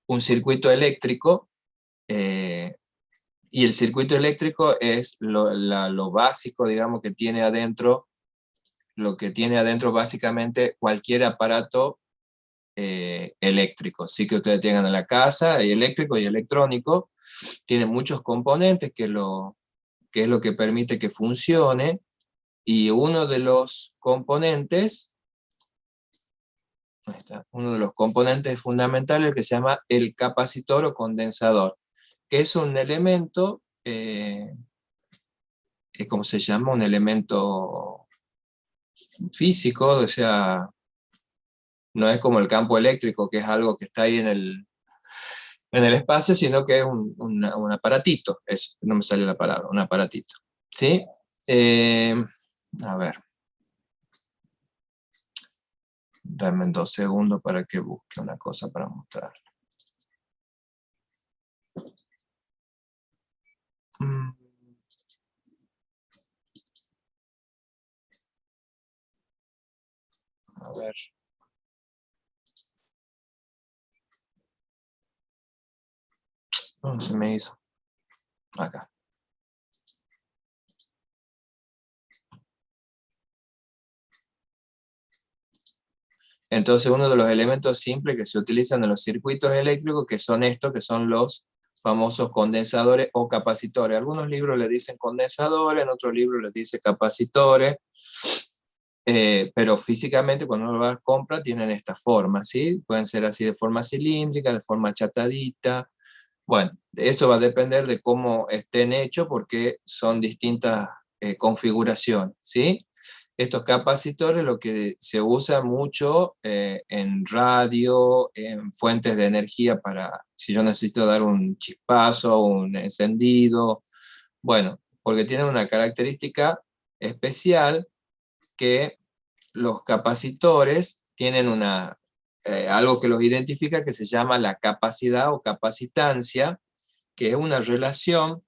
un circuito eléctrico, y el circuito eléctrico es lo básico, digamos, que tiene adentro, lo que tiene adentro básicamente cualquier aparato eléctrico. Sí, que ustedes tengan en la casa, eléctrico y electrónico, tiene muchos componentes que es lo que permite que funcione, y uno de los componentes, ahí está, uno de los componentes fundamentales que se llama el capacitor o condensador, que es un elemento, ¿cómo se llama? Un elemento físico, o sea, no es como el campo eléctrico, que es algo que está ahí en el espacio, sino que es un aparatito, eso, no me sale la palabra, un aparatito, ¿sí? A ver, dame 2 segundos para que busque una cosa para mostrar. A ver. ¿Dónde se me hizo? Acá. Entonces, uno de los elementos simples que se utilizan en los circuitos eléctricos, que son estos, que son los famosos condensadores o capacitores. Algunos libros le dicen condensadores, en otros libros les dice capacitores, pero físicamente cuando uno los compra tienen esta forma, ¿sí? Pueden ser así de forma cilíndrica, de forma achatadita. Bueno, esto va a depender de cómo estén hechos, porque son distintas configuraciones, ¿sí? Estos capacitores, lo que se usa mucho en radio, en fuentes de energía, para si yo necesito dar un chispazo, un encendido, bueno, porque tienen una característica especial, que los capacitores tienen algo que los identifica, que se llama la capacidad o capacitancia, que es una relación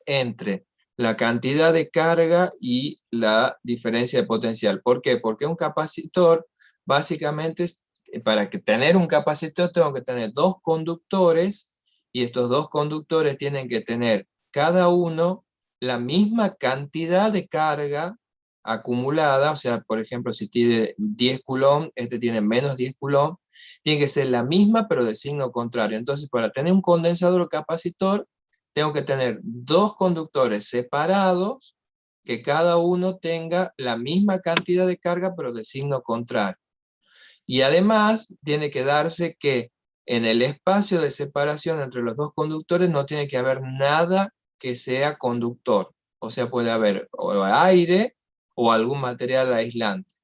entre la cantidad de carga y la diferencia de potencial. ¿Por qué? Porque un capacitor, básicamente, para tener un capacitor tengo que tener dos conductores, y estos dos conductores tienen que tener cada uno la misma cantidad de carga acumulada. O sea, por ejemplo, si tiene 10 coulomb, este tiene menos 10 coulomb, tiene que ser la misma pero de signo contrario. Entonces, para tener un condensador o capacitor, tengo que tener dos conductores separados, que cada uno tenga la misma cantidad de carga pero de signo contrario. Y además tiene que darse que en el espacio de separación entre los dos conductores no tiene que haber nada que sea conductor. O sea, puede haber o aire o algún material aislante.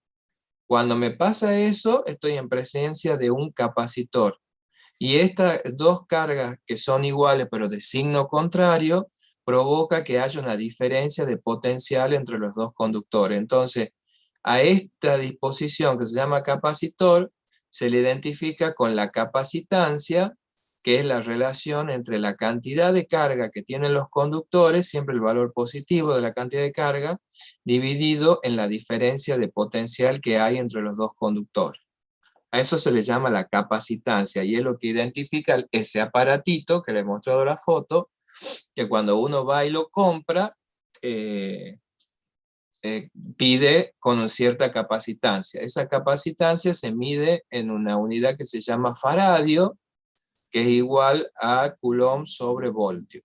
Cuando me pasa eso, estoy en presencia de un capacitor. Y estas dos cargas, que son iguales pero de signo contrario, provoca que haya una diferencia de potencial entre los dos conductores. Entonces, a esta disposición, que se llama capacitor, se le identifica con la capacitancia, que es la relación entre la cantidad de carga que tienen los conductores, siempre el valor positivo de la cantidad de carga, dividido en la diferencia de potencial que hay entre los dos conductores. A eso se le llama la capacitancia, y es lo que identifica ese aparatito que le he mostrado la foto, que cuando uno va y lo compra, pide con cierta capacitancia. Esa capacitancia se mide en una unidad que se llama faradio, que es igual a coulomb sobre voltio,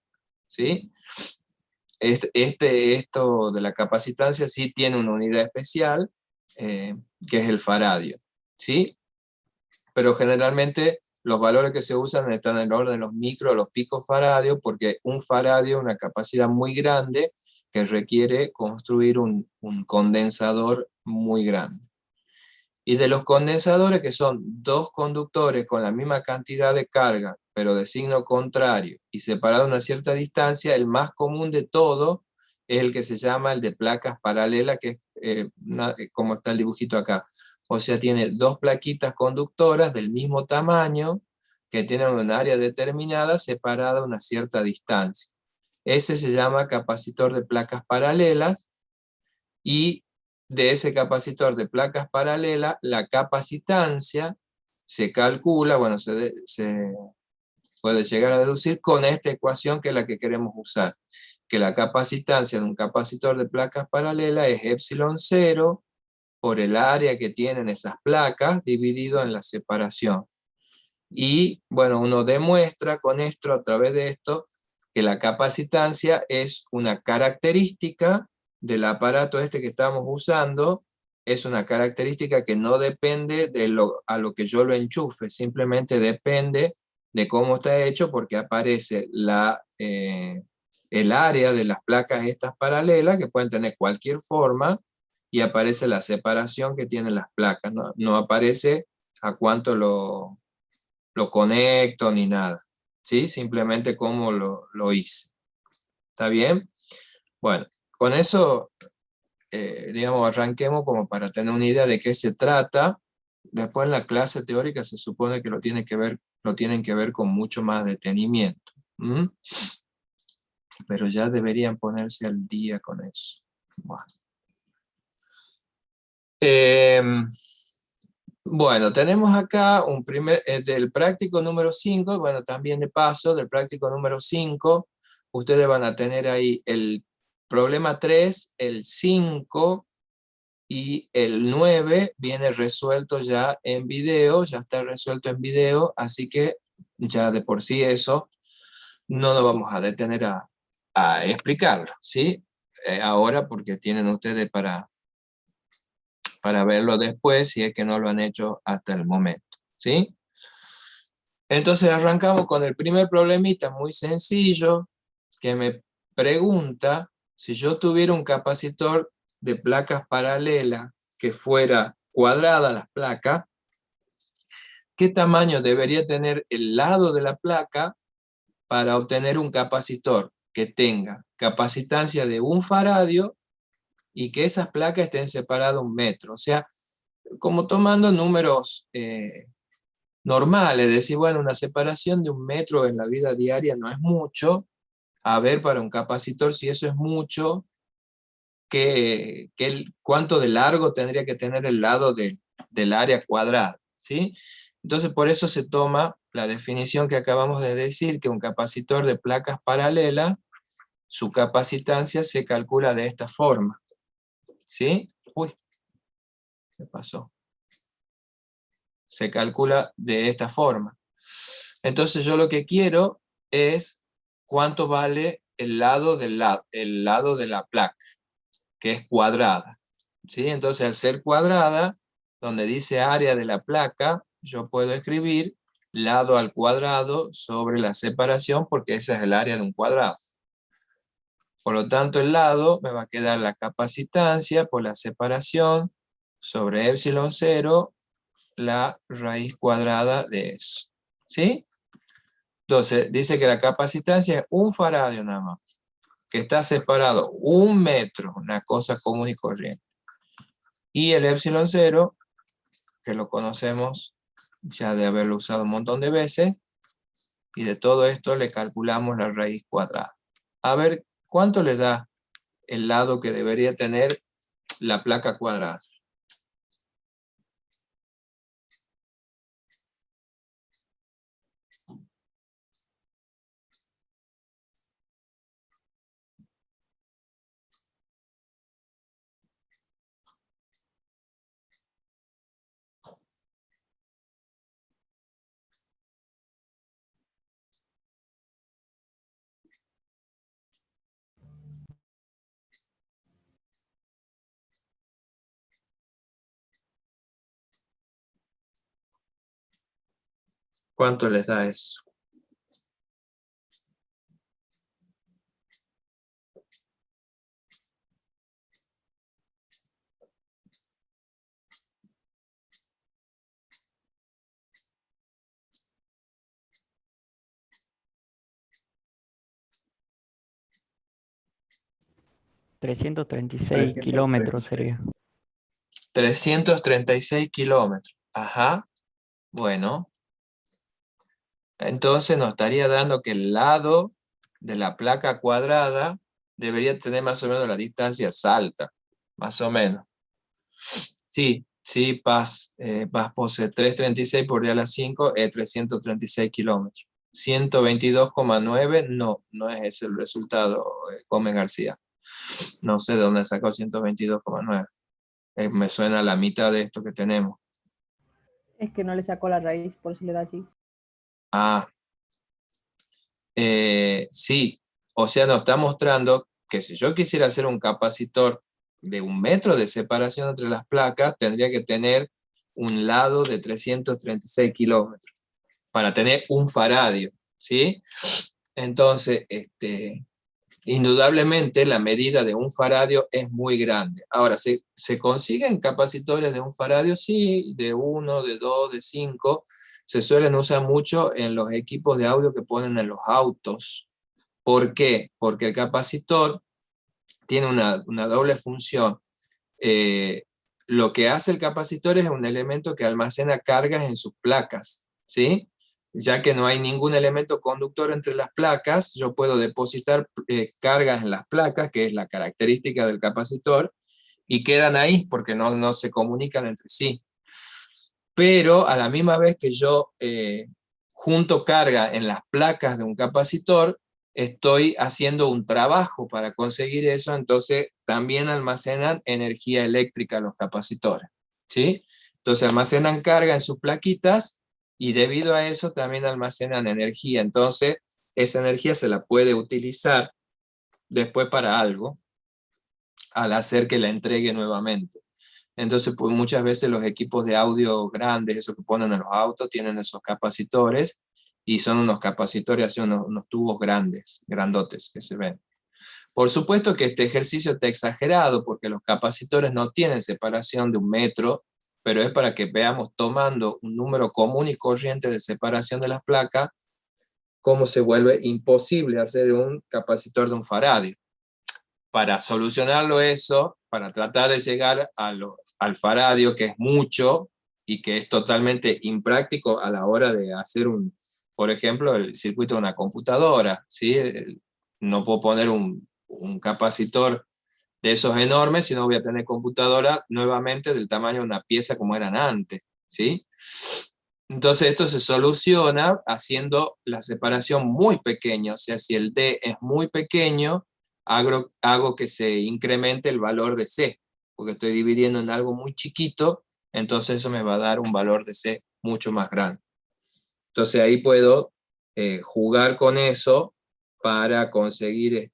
¿sí? Esto de la capacitancia sí tiene una unidad especial, que es el faradio, ¿sí? Pero generalmente los valores que se usan están en el orden de los micro, los picofaradios, porque un faradio es una capacidad muy grande que requiere construir un condensador muy grande. Y de los condensadores, que son dos conductores con la misma cantidad de carga, pero de signo contrario y separado a una cierta distancia, el más común de todo es el que se llama el de placas paralelas, que es como está el dibujito acá. O sea, tiene dos plaquitas conductoras del mismo tamaño, que tienen un área determinada separada a una cierta distancia. Ese se llama capacitor de placas paralelas, y de ese capacitor de placas paralelas, la capacitancia se calcula, bueno, puede llegar a deducir con esta ecuación que es la que queremos usar, que la capacitancia de un capacitor de placas paralelas es epsilon 0 por el área que tienen esas placas dividido en la separación. Y bueno, uno demuestra con esto, a través de esto, que la capacitancia es una característica del aparato este que estamos usando, es una característica que no depende a lo que yo lo enchufe, simplemente depende de cómo está hecho, porque aparece el área de las placas estas paralelas, que pueden tener cualquier forma, y aparece la separación que tienen las placas, no aparece a cuánto lo conecto ni nada, ¿sí? Simplemente cómo lo hice. ¿Está bien? Bueno, con eso, digamos, arranquemos como para tener una idea de qué se trata. Después en la clase teórica se supone que lo tienen que ver con mucho más detenimiento. ¿Mm? Pero ya deberían ponerse al día con eso. Bueno. Bueno, tenemos acá del práctico número 5, bueno, también de paso, del práctico número 5, ustedes van a tener ahí el problema 3, el 5 y el 9 viene resuelto ya en video, ya está resuelto en video, así que ya de por sí eso no nos vamos a detener a explicarlo, ¿sí? Ahora porque tienen ustedes para verlo después si es que no lo han hecho hasta el momento, ¿sí? Entonces arrancamos con el primer problemita muy sencillo que me pregunta si yo tuviera un capacitor de placas paralelas que fuera cuadrada las placas, ¿qué tamaño debería tener el lado de la placa para obtener un capacitor que tenga capacitancia de 1 faradio y que esas placas estén separadas 1 metro? O sea, como tomando números normales, decir, bueno, una separación de 1 metro en la vida diaria no es mucho. A ver, para un capacitor, si eso es mucho, ¿cuánto de largo tendría que tener el lado del área cuadrada? ¿Sí? Entonces, por eso se toma la definición que acabamos de decir, que un capacitor de placas paralelas, su capacitancia se calcula de esta forma. ¿Sí? Uy, ¿qué pasó? Se calcula de esta forma. Entonces yo lo que quiero es cuánto vale el lado de la placa, que es cuadrada. ¿Sí? Entonces al ser cuadrada, donde dice área de la placa, yo puedo escribir lado al cuadrado sobre la separación, porque esa es el área de un cuadrado. Por lo tanto, el lado me va a quedar la capacitancia por la separación sobre epsilon 0, la raíz cuadrada de eso. ¿Sí? Entonces, dice que la capacitancia es 1 faradio nada más, que está separado 1 metro, una cosa común y corriente. Y el epsilon 0, que lo conocemos ya de haberlo usado un montón de veces, y de todo esto le calculamos la raíz cuadrada. A ver, ¿cuánto le da el lado que debería tener la placa cuadrada? ¿Cuánto les da eso? $336 kilómetros sería. 336 kilómetros. Ajá, bueno. Entonces nos estaría dando que el lado de la placa cuadrada debería tener más o menos la distancia salta, más o menos. Sí, sí, Paz posee 336 por día a las 5 es 336 kilómetros. 122,9, no, no es ese el resultado, Gómez García. No sé de dónde sacó 122,9. Me suena a la mitad de esto que tenemos. Es que no le sacó la raíz, por eso le da así. Ah, sí, o sea, nos está mostrando que si yo quisiera hacer un capacitor de 1 metro de separación entre las placas, tendría que tener un lado de 336 kilómetros para tener un faradio, ¿sí? Entonces, indudablemente la medida de un faradio es muy grande. Ahora, ¿se consiguen capacitores de un faradio? Sí, de 1, de 2, de 5. Se suelen usar mucho en los equipos de audio que ponen en los autos. ¿Por qué? Porque el capacitor tiene una doble función. Eh, lo que hace el capacitor es un elemento que almacena cargas en sus placas, ¿sí? Ya que no hay ningún elemento conductor entre las placas, yo puedo depositar cargas en las placas, que es la característica del capacitor, y quedan ahí porque no se comunican entre sí. Pero a la misma vez que yo junto carga en las placas de un capacitor, estoy haciendo un trabajo para conseguir eso, entonces también almacenan energía eléctrica los capacitores, ¿sí? Entonces almacenan carga en sus plaquitas y debido a eso también almacenan energía. Entonces esa energía se la puede utilizar después para algo al hacer que la entregue nuevamente. Entonces, pues muchas veces los equipos de audio grandes, esos que ponen en los autos, tienen esos capacitores y son unos capacitores, así unos tubos grandes, grandotes que se ven. Por supuesto que este ejercicio está exagerado porque los capacitores no tienen separación de 1 metro, pero es para que veamos tomando un número común y corriente de separación de las placas, cómo se vuelve imposible hacer un capacitor de un faradio. Para solucionarlo eso, para tratar de llegar al faradio, que es mucho y que es totalmente impráctico a la hora de hacer por ejemplo, el circuito de una computadora, ¿sí? No puedo poner un capacitor de esos enormes si no voy a tener computadora nuevamente del tamaño de una pieza como eran antes, ¿sí? Entonces esto se soluciona haciendo la separación muy pequeña, o sea, si el D es muy pequeño, hago que se incremente el valor de C, porque estoy dividiendo en algo muy chiquito, entonces eso me va a dar un valor de C mucho más grande. Entonces ahí puedo jugar con eso para conseguir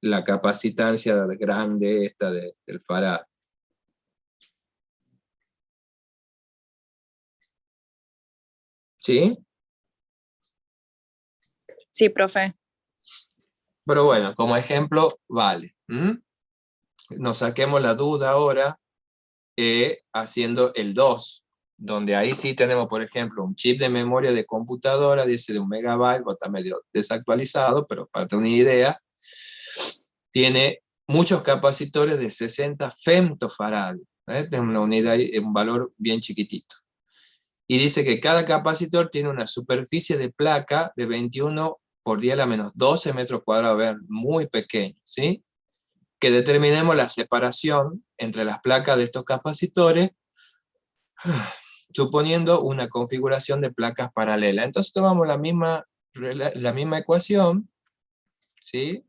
la capacitancia grande esta del farad. ¿Sí? Sí, profe. Pero bueno, como ejemplo, vale. Nos saquemos la duda ahora haciendo el 2, donde ahí sí tenemos, por ejemplo, un chip de memoria de computadora, dice de 1 megabyte, o está medio desactualizado, pero para tener una idea, tiene muchos capacitores de 60 femtofarads, es una unidad, un valor bien chiquitito. Y dice que cada capacitor tiene una superficie de placa de 21 por 10 a la menos 12 metros cuadrados, vean, muy pequeño, ¿sí? Que determinemos la separación entre las placas de estos capacitores, suponiendo una configuración de placas paralelas. Entonces tomamos la misma ecuación, ¿sí?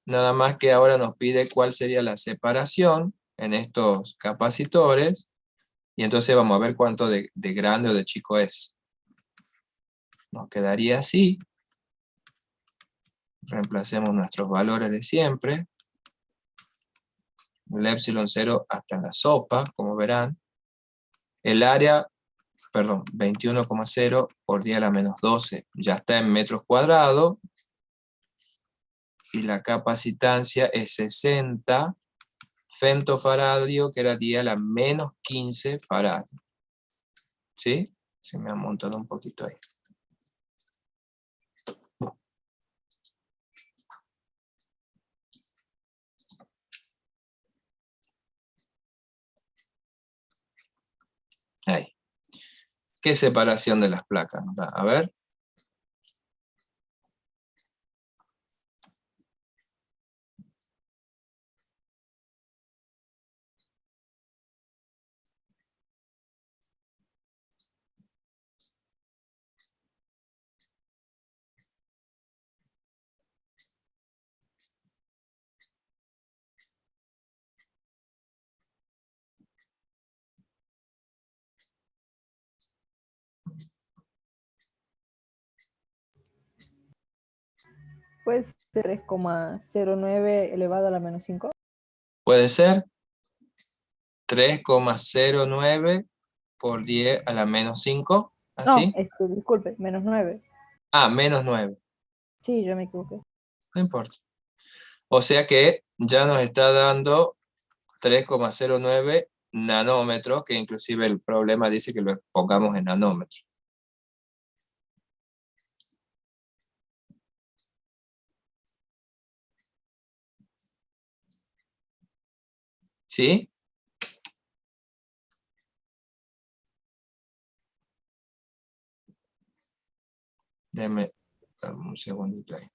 Nada más que ahora nos pide cuál sería la separación en estos capacitores, y entonces vamos a ver cuánto de grande o de chico es. Nos quedaría así. Reemplacemos nuestros valores de siempre. El epsilon 0 hasta en la sopa, como verán. El área, perdón, 21,0 por 10 a la menos 12, ya está en metros cuadrados. Y la capacitancia es 60 femtofaradio, que era 10 a la menos 15 faradio. ¿Sí? Se me ha montado un poquito ahí. Ahí. ¿Qué separación de las placas? A ver. Pues 3,09 elevado a la menos 5. Puede ser 3,09 por 10 a la menos 5, No, ¿así? disculpe, menos 9. Ah, menos 9, Sí, yo me equivoqué. no importa. O sea que ya nos está dando 3,09 nanómetros, que inclusive el problema dice que lo pongamos en nanómetros. ¿Sí? Déjame un segundito ahí.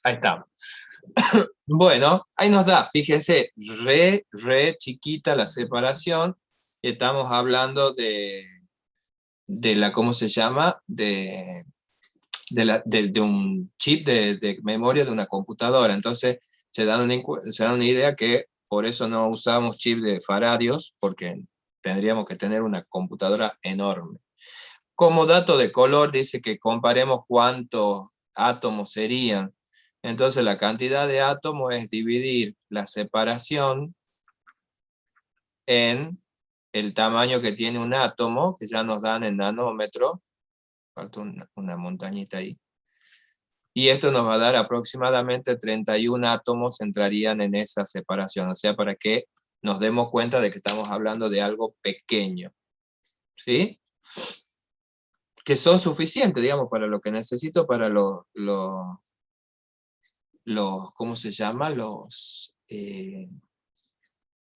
Ahí está. Bueno, ahí nos da, fíjense, re chiquita la separación, y estamos hablando de la, ¿cómo se llama? De un chip de memoria de una computadora. Entonces, se dan una idea que por eso no usamos chip de faradios, porque tendríamos que tener una computadora enorme. Como dato de color, dice que comparemos cuántos átomos serían. Entonces, la cantidad de átomos es dividir la separación en el tamaño que tiene un átomo, que ya nos dan en nanómetros. Falta una montañita ahí. Y esto nos va a dar aproximadamente 31 átomos entrarían en esa separación. O sea, para que nos demos cuenta de que estamos hablando de algo pequeño. ¿Sí? Que son suficientes, digamos, para lo que necesito, para ¿cómo se llama?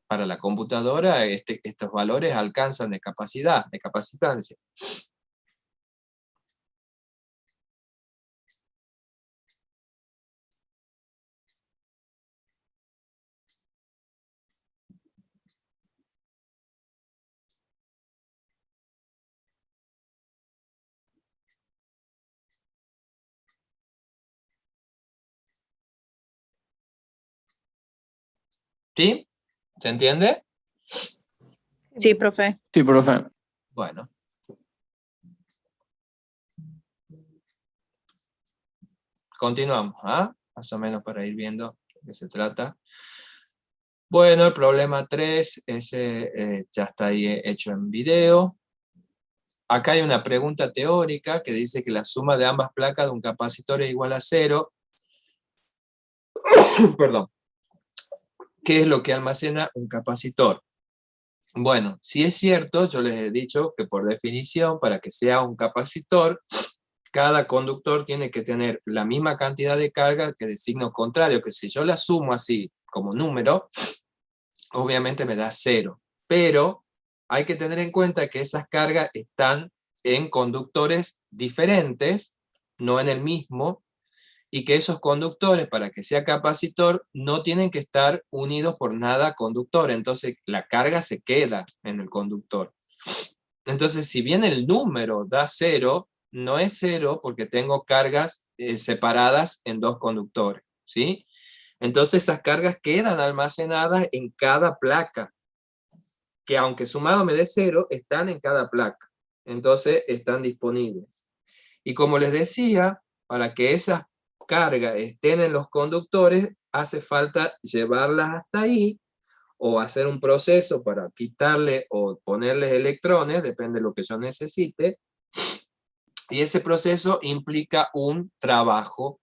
Para la computadora, estos valores alcanzan de capacidad, de capacitancia. ¿Sí? ¿Se entiende? Sí, profe. Sí, profe. Bueno. Continuamos, ¿ah? Más o menos para ir viendo de qué se trata. Bueno, el problema 3, ese ya está ahí hecho en video. Acá hay una pregunta teórica que dice que la suma de ambas placas de un capacitor es igual a 0. Perdón. ¿Qué es lo que almacena un capacitor? Bueno, si es cierto, yo les he dicho que por definición, para que sea un capacitor, cada conductor tiene que tener la misma cantidad de carga que de signo contrario, que si yo la sumo así como número, obviamente me da 0. Pero hay que tener en cuenta que esas cargas están en conductores diferentes, no en el mismo, y que esos conductores, para que sea capacitor, no tienen que estar unidos por nada conductor. Entonces la carga se queda en el conductor. Entonces, si bien el número da 0, no es 0 porque tengo cargas separadas en dos conductores, ¿sí? Entonces esas cargas quedan almacenadas en cada placa, que aunque sumado me dé 0, están en cada placa. Entonces están disponibles. Y como les decía, para que esas cargas estén en los conductores, hace falta llevarlas hasta ahí, o hacer un proceso para quitarle o ponerles electrones, depende de lo que yo necesite, y ese proceso implica un trabajo.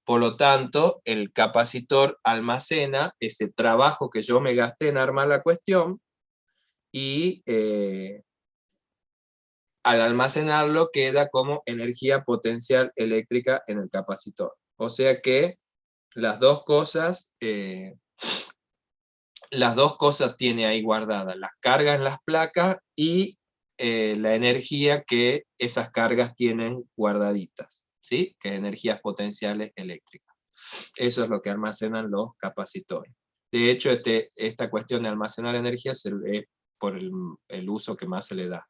Por lo tanto, el capacitor almacena ese trabajo que yo me gasté en armar la cuestión, y al almacenarlo queda como energía potencial eléctrica en el capacitor. O sea que las dos cosas tiene ahí guardadas: las cargas en las placas y la energía que esas cargas tienen guardaditas, ¿sí? Que es energías potenciales eléctricas. Eso es lo que almacenan los capacitores. De hecho, esta cuestión de almacenar energía es por el uso que más se le da.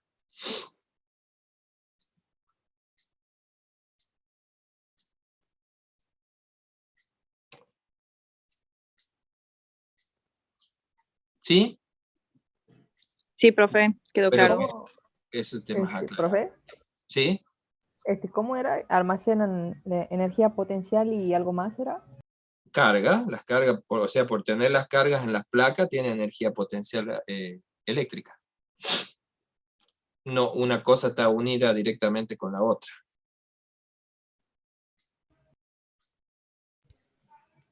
¿Sí? Sí, profe, quedó Pero claro. eso es más acá. Profe, ¿Sí? ¿cómo era? ¿Almacenan energía potencial y algo más era? Carga, las cargas, o sea, por tener las cargas en las placas, tiene energía potencial eléctrica. No, una cosa está unida directamente con la otra.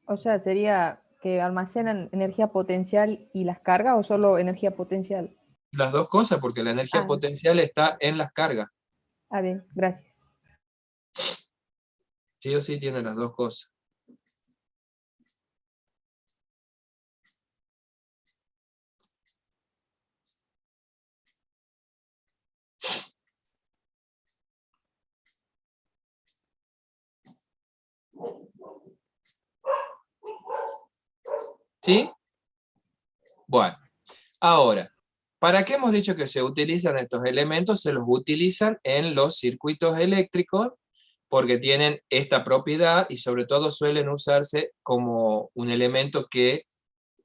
O sea, ¿sería que almacenan energía potencial y las cargas o solo energía potencial? Las dos cosas, porque la energía potencial está en las cargas. Bien, gracias. Sí o sí tiene las dos cosas. ¿Sí? Bueno, ahora, ¿para qué hemos dicho que se utilizan estos elementos? Se los utilizan en los circuitos eléctricos porque tienen esta propiedad y sobre todo suelen usarse como un elemento que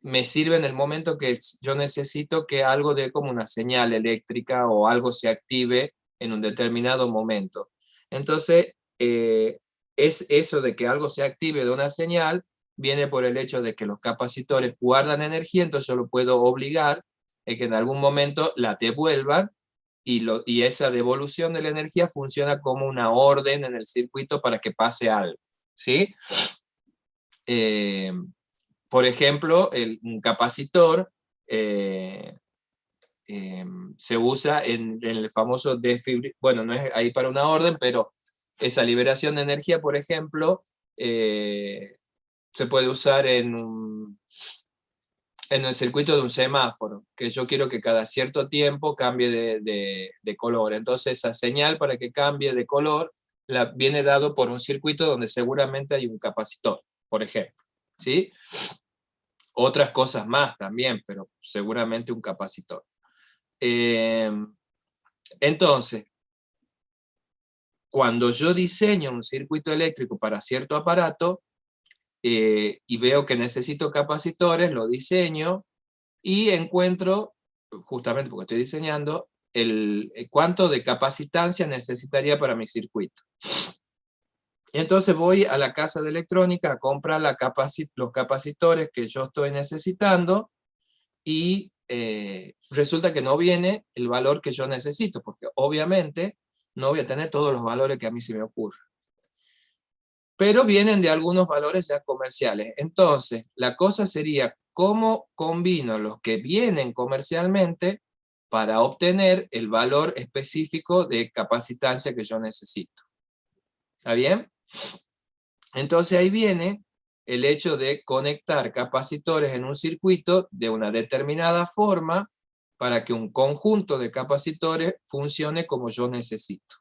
me sirve en el momento que yo necesito que algo dé como una señal eléctrica o algo se active en un determinado momento. Entonces, es eso de que algo se active de una señal, viene por el hecho de que los capacitores guardan energía, entonces yo lo puedo obligar a que en algún momento la devuelvan, y esa devolución de la energía funciona como una orden en el circuito para que pase algo, ¿sí? Por ejemplo, un capacitor se usa en el famoso bueno, no es ahí para una orden, pero esa liberación de energía, por ejemplo, se puede usar en el circuito de un semáforo, que yo quiero que cada cierto tiempo cambie de color. Entonces esa señal para que cambie de color viene dado por un circuito donde seguramente hay un capacitor, por ejemplo, ¿sí? Otras cosas más también, pero seguramente un capacitor. Entonces, cuando yo diseño un circuito eléctrico para cierto aparato y veo que necesito capacitores, lo diseño y encuentro, justamente porque estoy diseñando, cuánto de capacitancia necesitaría para mi circuito. Entonces voy a la casa de electrónica a comprar los capacitores que yo estoy necesitando, y resulta que no viene el valor que yo necesito, porque obviamente no voy a tener todos los valores que a mí se me ocurren. Pero vienen de algunos valores ya comerciales. Entonces, la cosa sería cómo combino los que vienen comercialmente para obtener el valor específico de capacitancia que yo necesito. ¿Está bien? Entonces ahí viene el hecho de conectar capacitores en un circuito de una determinada forma para que un conjunto de capacitores funcione como yo necesito.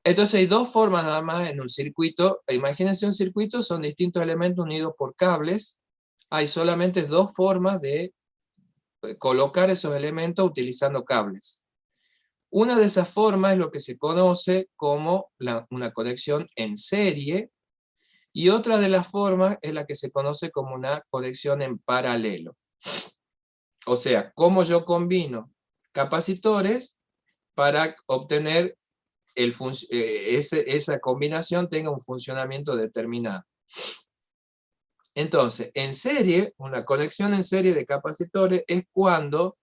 Entonces hay dos formas nada más en un circuito. Imagínense un circuito, son distintos elementos unidos por cables. Hay solamente dos formas de colocar esos elementos utilizando cables. Una de esas formas es lo que se conoce como una conexión en serie, Y otra de las formas es la que se conoce como una conexión en paralelo. O sea, cómo yo combino capacitores para obtener esa combinación tenga un funcionamiento determinado. Entonces, en serie, una conexión en serie de capacitores es cuando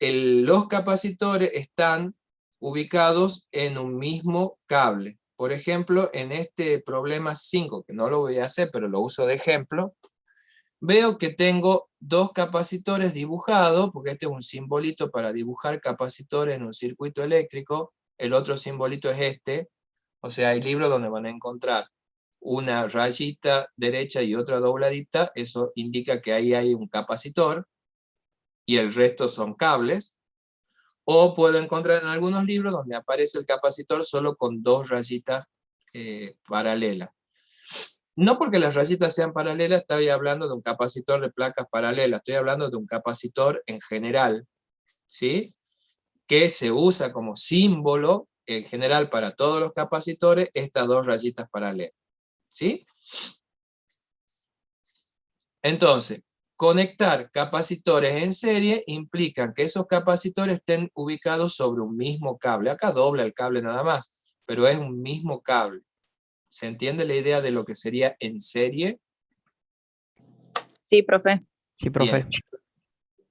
los capacitores están ubicados en un mismo cable. Por ejemplo, en este problema 5, que no lo voy a hacer, pero lo uso de ejemplo, veo que tengo dos capacitores dibujados, porque este es un simbolito para dibujar capacitores en un circuito eléctrico, el otro simbolito es este, o sea, hay libros donde van a encontrar una rayita derecha y otra dobladita, eso indica que ahí hay un capacitor, y el resto son cables, o puedo encontrar en algunos libros donde aparece el capacitor solo con dos rayitas paralelas. No porque las rayitas sean paralelas estoy hablando de un capacitor de placas paralelas, estoy hablando de un capacitor en general, ¿sí? Que se usa como símbolo en general para todos los capacitores estas dos rayitas paralelas, ¿sí? Entonces, conectar capacitores en serie implica que esos capacitores estén ubicados sobre un mismo cable. Acá dobla el cable nada más, pero es un mismo cable. ¿Se entiende la idea de lo que sería en serie? Sí, profe. Sí, profe. Bien.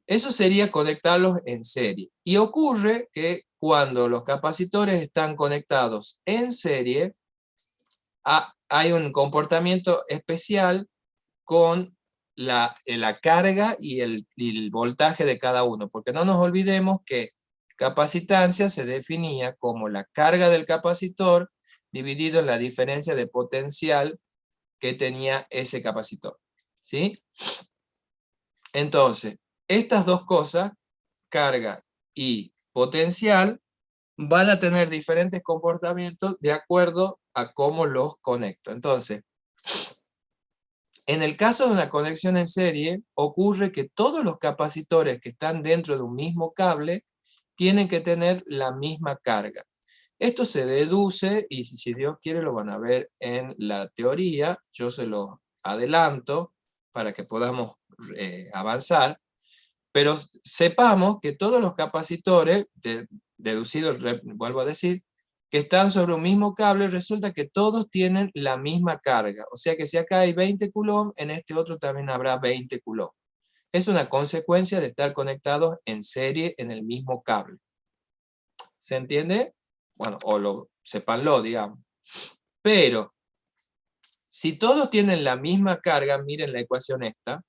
Eso sería conectarlos en serie. Y ocurre que cuando los capacitores están conectados en serie, hay un comportamiento especial con la carga y el voltaje de cada uno, porque no nos olvidemos que capacitancia se definía como la carga del capacitor dividido en la diferencia de potencial que tenía ese capacitor, ¿sí? Entonces, estas dos cosas, carga y potencial, van a tener diferentes comportamientos de acuerdo a cómo los conecto. Entonces, en el caso de una conexión en serie, ocurre que todos los capacitores que están dentro de un mismo cable tienen que tener la misma carga. Esto se deduce, y si Dios quiere lo van a ver en la teoría, yo se lo adelanto para que podamos avanzar, pero sepamos que todos los capacitores, deducidos, vuelvo a decir, que están sobre un mismo cable, resulta que todos tienen la misma carga. O sea que si acá hay 20 coulomb, en este otro también habrá 20 coulomb. Es una consecuencia de estar conectados en serie en el mismo cable. ¿Se entiende? Bueno, sépanlo, digamos. Pero, si todos tienen la misma carga, miren la ecuación esta,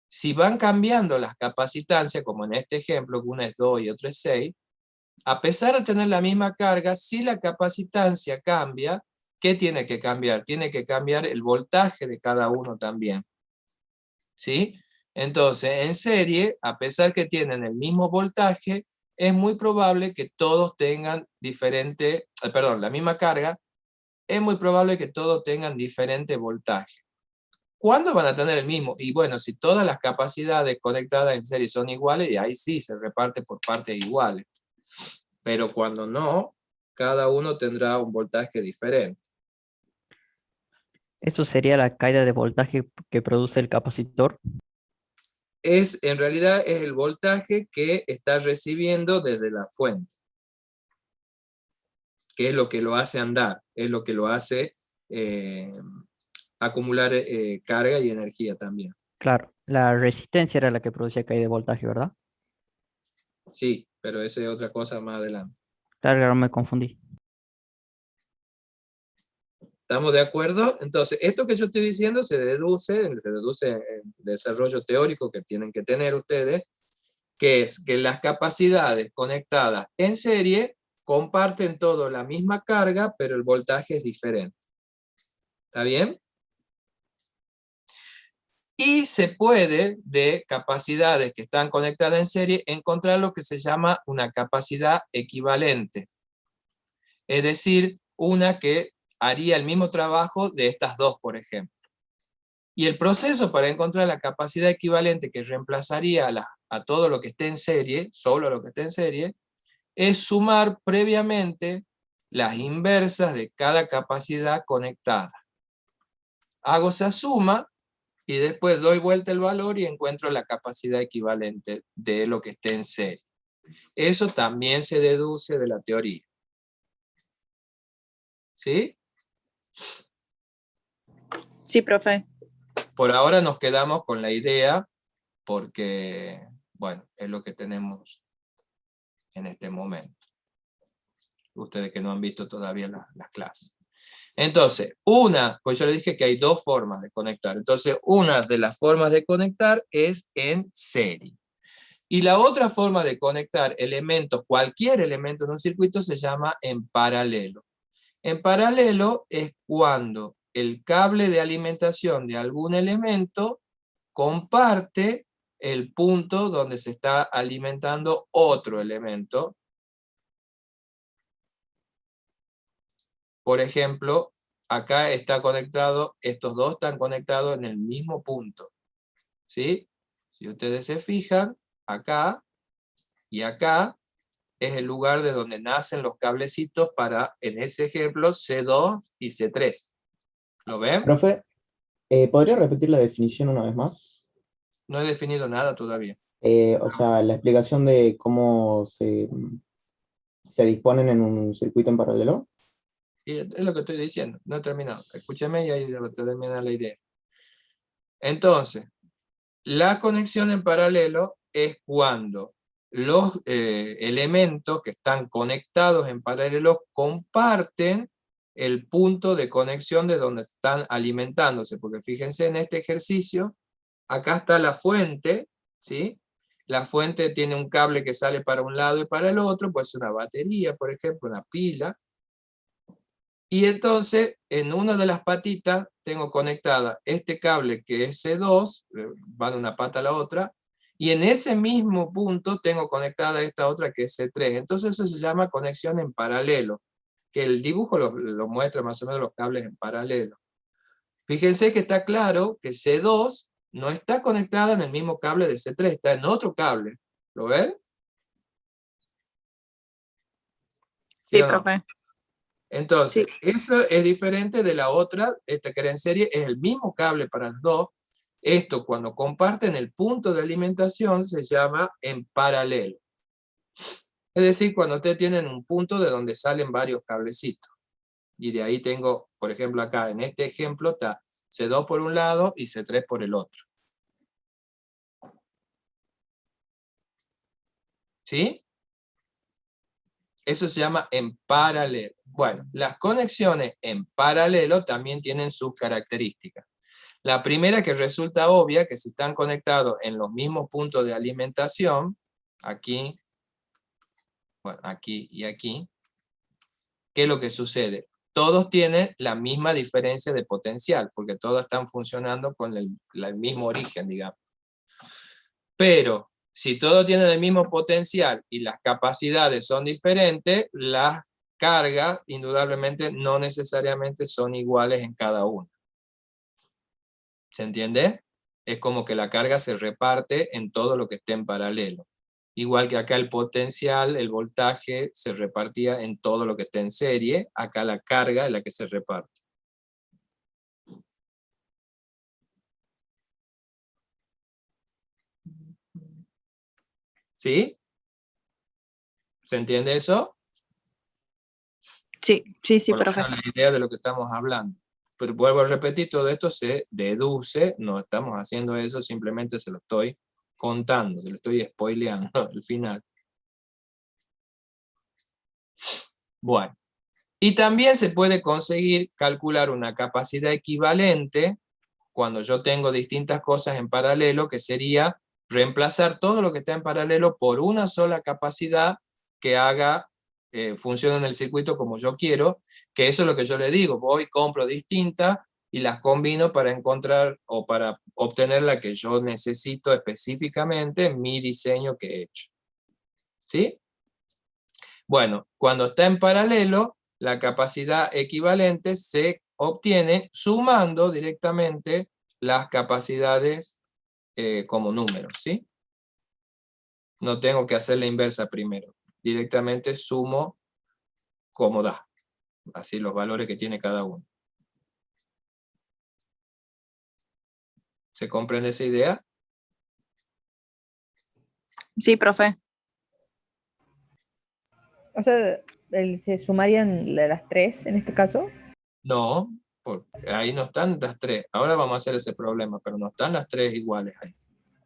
si van cambiando las capacitancias, como en este ejemplo, que una es 2 y otra es 6, a pesar de tener la misma carga, si la capacitancia cambia, ¿qué tiene que cambiar? Tiene que cambiar el voltaje de cada uno también. ¿Sí? Entonces, en serie, a pesar que tienen el mismo voltaje, es muy probable que todos tengan la misma carga, es muy probable que todos tengan diferente voltaje. ¿Cuándo van a tener el mismo? Y bueno, si todas las capacidades conectadas en serie son iguales, y ahí sí se reparte por partes iguales. Pero cuando no, cada uno tendrá un voltaje diferente. ¿Eso sería la caída de voltaje que produce el capacitor? En realidad es el voltaje que está recibiendo desde la fuente, que es lo que lo hace andar, es lo que lo hace acumular carga y energía también. Claro, la resistencia era la que producía caída de voltaje, ¿verdad? Sí, pero esa es otra cosa más adelante. Claro, ahora me confundí. ¿Estamos de acuerdo? Entonces, esto que yo estoy diciendo se deduce en desarrollo teórico que tienen que tener ustedes, que es que las capacidades conectadas en serie comparten todo la misma carga, pero el voltaje es diferente. ¿Está bien? Y se puede, de capacidades que están conectadas en serie, encontrar lo que se llama una capacidad equivalente. Es decir, una que haría el mismo trabajo de estas dos, por ejemplo. Y el proceso para encontrar la capacidad equivalente que reemplazaría a todo lo que esté en serie, solo lo que esté en serie, es sumar previamente las inversas de cada capacidad conectada. hago esa suma y después doy vuelta el valor y encuentro la capacidad equivalente de lo que esté en serie. Eso también se deduce de la teoría. ¿Sí? Sí, profe. Por ahora nos quedamos con la idea porque, bueno, es lo que tenemos en este momento. Ustedes que no han visto todavía las clases. Entonces, pues yo les dije que hay dos formas de conectar. Entonces, una de las formas de conectar es en serie. Y la otra forma de conectar elementos, cualquier elemento en un circuito, se llama en paralelo. En paralelo es cuando el cable de alimentación de algún elemento comparte el punto donde se está alimentando otro elemento. Por ejemplo, acá está conectado, estos dos están conectados en el mismo punto. ¿Sí? Si ustedes se fijan, acá y acá es el lugar de donde nacen los cablecitos para, en ese ejemplo, C2 y C3. ¿Lo ven? Profe, ¿podría repetir la definición una vez más? No he definido nada todavía. O sea, la explicación de cómo se disponen en un circuito en paralelo. Y es lo que estoy diciendo, no he terminado. Escúcheme y ahí termina la idea. Entonces, la conexión en paralelo es cuando los elementos que están conectados en paralelo comparten el punto de conexión de donde están alimentándose, porque fíjense en este ejercicio, acá está la fuente, ¿sí? La fuente tiene un cable que sale para un lado y para el otro, puede ser una batería, por ejemplo, una pila, y entonces en una de las patitas tengo conectada este cable que es C2, va de una pata a la otra, y en ese mismo punto tengo conectada esta otra que es C3. Entonces eso se llama conexión en paralelo, que el dibujo lo muestra más o menos los cables en paralelo. Fíjense que está claro que C2 no está conectada en el mismo cable de C3, está en otro cable. ¿Lo ven? ¿Sí Sí, o no? profe. Entonces, Sí. eso es diferente de la otra, esta que era en serie, es el mismo cable para los dos. Esto, cuando comparten el punto de alimentación, se llama en paralelo. Es decir, cuando ustedes tienen un punto de donde salen varios cablecitos. Y de ahí tengo, por ejemplo, acá en este ejemplo está C2 por un lado y C3 por el otro. ¿Sí? Eso se llama en paralelo. Bueno, las conexiones en paralelo también tienen sus características. La primera, que resulta obvia, que si están conectados en los mismos puntos de alimentación, aquí, bueno, aquí y aquí, ¿qué es lo que sucede? Todos tienen la misma diferencia de potencial, porque todos están funcionando con el mismo origen, digamos. Pero, si todos tienen el mismo potencial y las capacidades son diferentes, las cargas, indudablemente, no necesariamente son iguales en cada uno. ¿Se entiende? Es como que la carga se reparte en todo lo que esté en paralelo. Igual que acá el potencial, el voltaje, se repartía en todo lo que esté en serie, acá la carga es la que se reparte. ¿Sí? ¿Se entiende eso? Sí, sí, sí, Por lo profe. menos la idea de lo que estamos hablando. Pero vuelvo a repetir, todo esto se deduce, no estamos haciendo eso, simplemente se lo estoy contando, se lo estoy spoileando al final. Bueno, y también se puede conseguir calcular una capacidad equivalente cuando yo tengo distintas cosas en paralelo, que sería reemplazar todo lo que está en paralelo por una sola capacidad que haga funcione en el circuito como yo quiero, que eso es lo que yo le digo, voy, compro distintas y las combino para encontrar o para obtener la que yo necesito específicamente en mi diseño que he hecho. ¿Sí? Bueno, cuando está en paralelo, la capacidad equivalente se obtiene sumando directamente las capacidades como números, ¿sí? No tengo que hacer la inversa primero. Directamente sumo como da. Así los valores que tiene cada uno. ¿Se comprende esa idea? Sí, profe. O sea, se sumarían las tres en este caso. No, porque ahí no están las tres. Ahora vamos a hacer ese problema, pero no están las tres iguales ahí.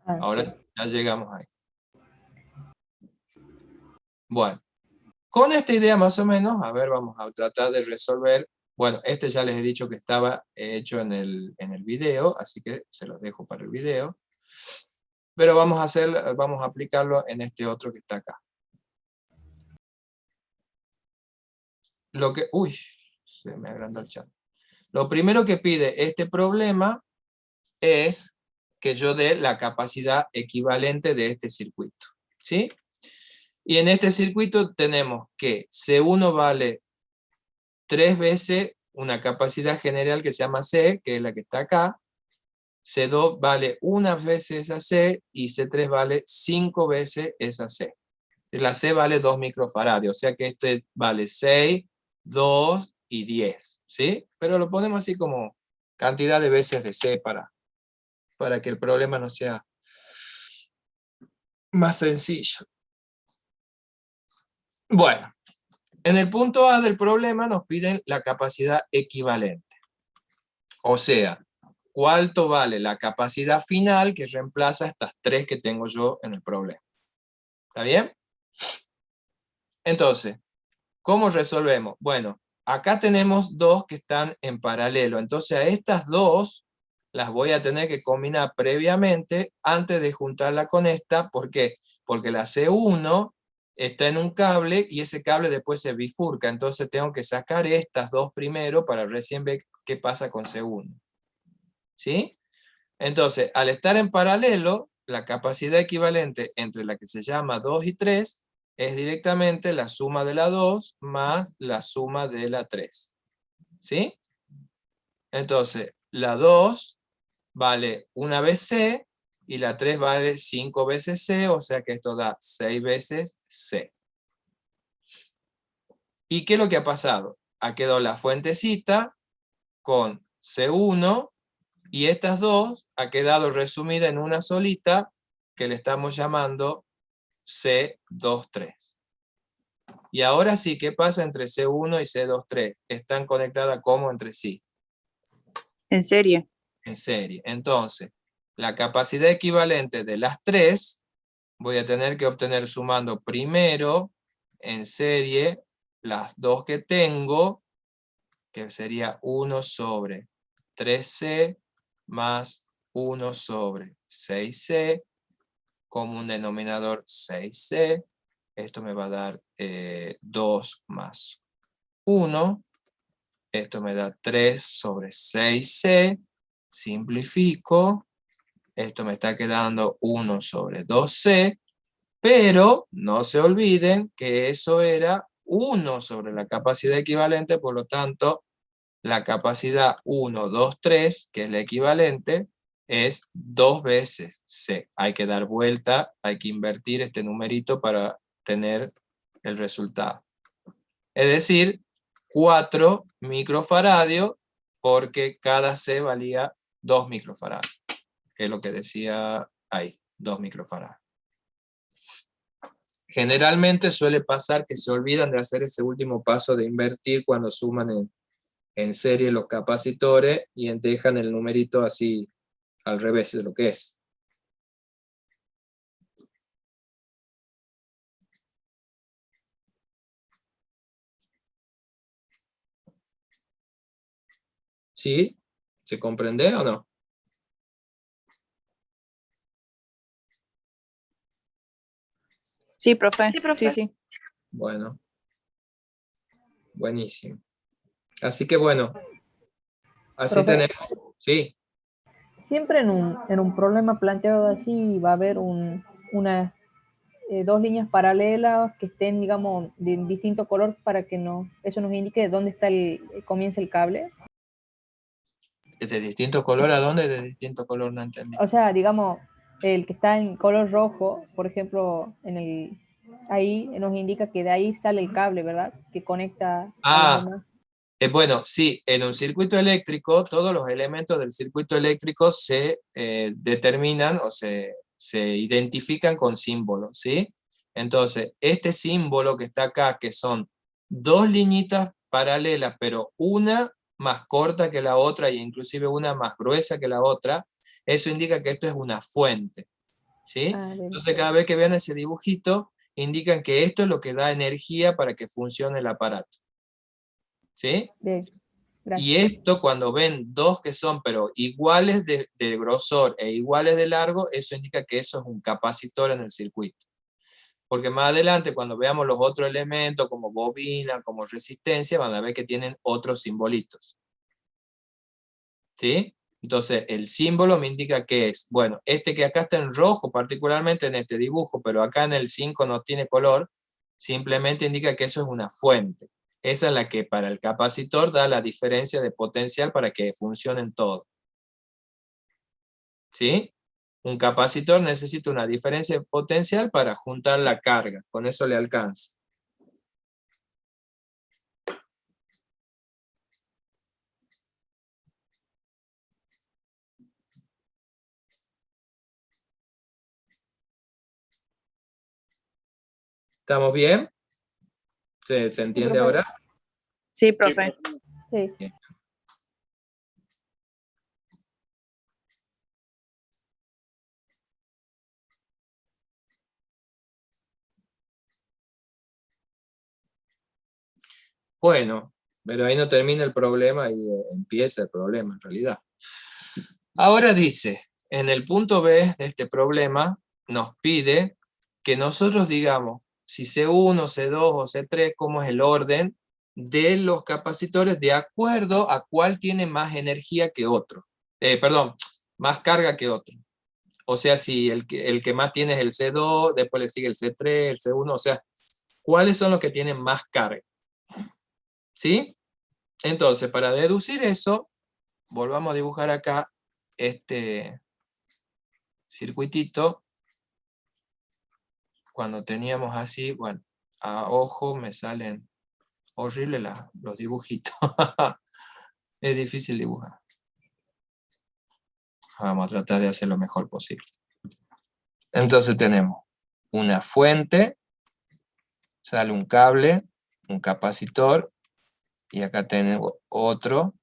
Ah, Ahora ya llegamos ahí. Bueno, con esta idea más o menos, a ver, vamos a tratar de resolver. Bueno, este ya les he dicho que estaba hecho en el video, así que se los dejo para el video. Pero vamos a aplicarlo en este otro que está acá. Uy, se me agrandó el chat. Lo primero que pide este problema es que yo dé la capacidad equivalente de este circuito, ¿sí? Y en este circuito tenemos que C1 vale 3 veces una capacidad general que se llama C, que es la que está acá. C2 vale una vez esa C y C3 vale 5 veces esa C. La C vale 2 microfaradios, o sea que este vale 6, 2 y 10, ¿sí? Pero lo ponemos así como cantidad de veces de C para que el problema no sea más sencillo. Bueno, en el punto A del problema nos piden la capacidad equivalente. O sea, ¿cuánto vale la capacidad final que reemplaza estas tres que tengo yo en el problema? ¿Está bien? Entonces, ¿cómo resolvemos? Bueno, acá tenemos dos que están en paralelo. Entonces a estas dos las voy a tener que combinar previamente antes de juntarla con esta. ¿Por qué? Porque la C1 está en un cable y ese cable después se bifurca. Entonces tengo que sacar estas dos primero para recién ver qué pasa con C1. ¿Sí? Entonces, al estar en paralelo, la capacidad equivalente entre la que se llama 2 y 3 es directamente la suma de la 2 más la suma de la 3. ¿Sí? Entonces, la 2 vale una vez C y la 3 vale 5 veces C, o sea que esto da 6 veces C. ¿Y qué es lo que ha pasado? Ha quedado la fuentecita con C1 y estas dos ha quedado resumida en una solita que le estamos llamando C23. Y ahora sí, ¿qué pasa entre C1 y C23? Están conectadas como entre sí. ¿En serio? En serie. Entonces, la capacidad equivalente de las tres voy a tener que obtener sumando primero en serie las dos que tengo, que sería 1 sobre 3C más 1 sobre 6C, como un denominador 6C. Esto me va a dar 2 más 1. Esto me da 3 sobre 6C. Simplifico. Esto me está quedando 1 sobre 2C. Pero no se olviden que eso era 1 sobre la capacidad equivalente, por lo tanto, la capacidad 1, 2, 3, que es la equivalente, es 2 veces C. Hay que dar vuelta, hay que invertir este numerito para tener el resultado. Es decir, 4 microfaradios, porque cada C valía 2 microfaradios, que es lo que decía ahí, 2 microfaradios. Generalmente suele pasar que se olvidan de hacer ese último paso de invertir cuando suman en serie los capacitores y dejan el numerito así al revés de lo que es. ¿Sí? ¿Se comprende o no? Sí, profe. Sí, profe. Sí. Bueno. Buenísimo. Así que bueno. Así Profe. tenemos. Sí. Siempre en un problema planteado así va a haber dos líneas paralelas que estén, digamos, de distinto color para que eso nos indique dónde está comienza el cable. ¿De distinto color a dónde? De distinto color no entendí. O sea, digamos, el que está en color rojo, por ejemplo, ahí nos indica que de ahí sale el cable, ¿verdad? Que conecta a los demás. Bueno, sí, en un circuito eléctrico, todos los elementos del circuito eléctrico se determinan o se identifican con símbolos, ¿sí? Entonces, este símbolo que está acá, que son dos liñitas paralelas, pero una más corta que la otra, e inclusive una más gruesa que la otra, eso indica que esto es una fuente, ¿sí? Ah, bien. Entonces, cada vez que vean ese dibujito, indican que esto es lo que da energía para que funcione el aparato, ¿sí? Bien, Y gracias. esto, cuando ven dos que son pero iguales de grosor e iguales de largo, eso indica que eso es un capacitor en el circuito. Porque más adelante, cuando veamos los otros elementos, como bobina, como resistencia, van a ver que tienen otros simbolitos. ¿Sí? Entonces, el símbolo me indica que es, bueno, este que acá está en rojo, particularmente en este dibujo, pero acá en el 5 no tiene color, simplemente indica que eso es una fuente. Esa es la que para el capacitor da la diferencia de potencial para que funcionen todos. ¿Sí? Un capacitor necesita una diferencia de potencial para juntar la carga, con eso le alcanza. ¿Estamos bien? ¿Se entiende profe. ahora? Sí, profe. Sí. Bien. Bueno, pero ahí no termina el problema y empieza el problema en realidad. Ahora dice, en el punto B de este problema, nos pide que nosotros digamos si C1, C2 o C3, cómo es el orden de los capacitores de acuerdo a cuál tiene más energía que otro. Perdón, más carga que otro. O sea, si el que más tiene es el C2, después le sigue el C3, el C1, o sea, ¿cuáles son los que tienen más carga? ¿Sí? Entonces, para deducir eso, volvamos a dibujar acá este circuitito. Cuando teníamos así, bueno, a ojo me salen horribles los dibujitos. Es difícil dibujar. Vamos a tratar de hacer lo mejor posible. Entonces tenemos una fuente, sale un cable, un capacitor, y acá tenemos otro.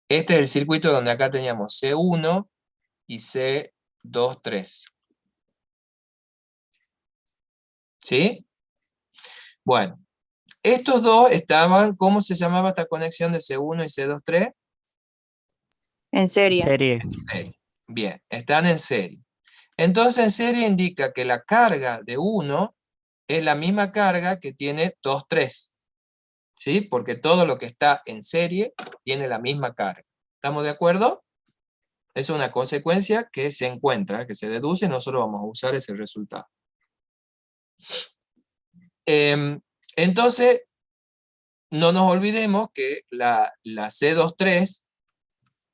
Este es el circuito donde acá teníamos C1 y C2, 3. ¿Sí? Bueno, estos dos estaban, ¿cómo se llamaba esta conexión de C1 y C2, 3? En serie. Serie. En serie. Bien, están en serie. Entonces en serie indica que la carga de 1 es la misma carga que tiene 2, 3. ¿Sí? Porque todo lo que está en serie tiene la misma carga. ¿Estamos de acuerdo? Es una consecuencia que se encuentra, que se deduce, y nosotros vamos a usar ese resultado. Entonces, no nos olvidemos que la C23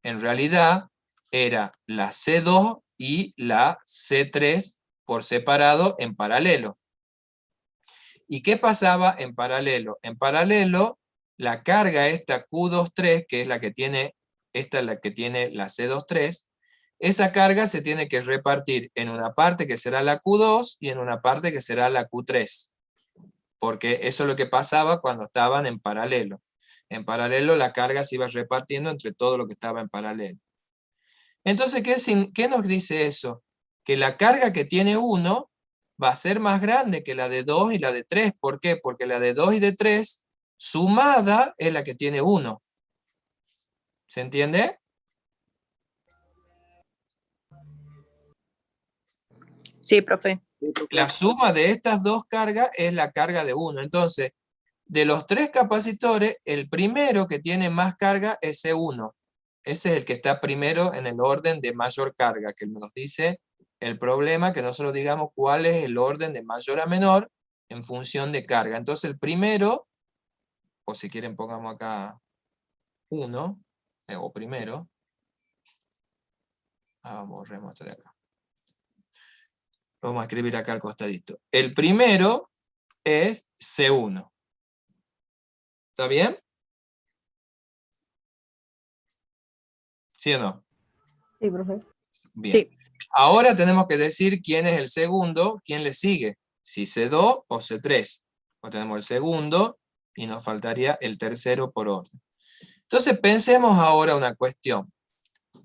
en realidad era la C2 y la C3 por separado en paralelo. ¿Y qué pasaba en paralelo? En paralelo, la carga esta Q23, que es la que tiene, esta es la que tiene la C23, esa carga se tiene que repartir en una parte que será la Q2 y en una parte que será la Q3. Porque eso es lo que pasaba cuando estaban en paralelo. En paralelo la carga se iba repartiendo entre todo lo que estaba en paralelo. Entonces, ¿qué nos dice eso? Que la carga que tiene 1 va a ser más grande que la de 2 y la de 3. ¿Por qué? Porque la de 2 y de 3 sumada es la que tiene 1. ¿Se entiende? Sí, profe. La suma de estas dos cargas es la carga de 1. Entonces, de los tres capacitores, el primero que tiene más carga es C1. Ese es el que está primero en el orden de mayor carga, que nos dice el problema, que nosotros digamos cuál es el orden de mayor a menor en función de carga. Entonces el primero, o si quieren pongamos acá 1, o primero, borremos esto de acá. Lo vamos a escribir acá al costadito. El primero es C1. ¿Está bien? ¿Sí o no? Sí, profe. Bien. Sí. Ahora tenemos que decir quién es el segundo, quién le sigue. Si C2 o C3. Pues tenemos el segundo y nos faltaría el tercero por orden. Entonces pensemos ahora una cuestión.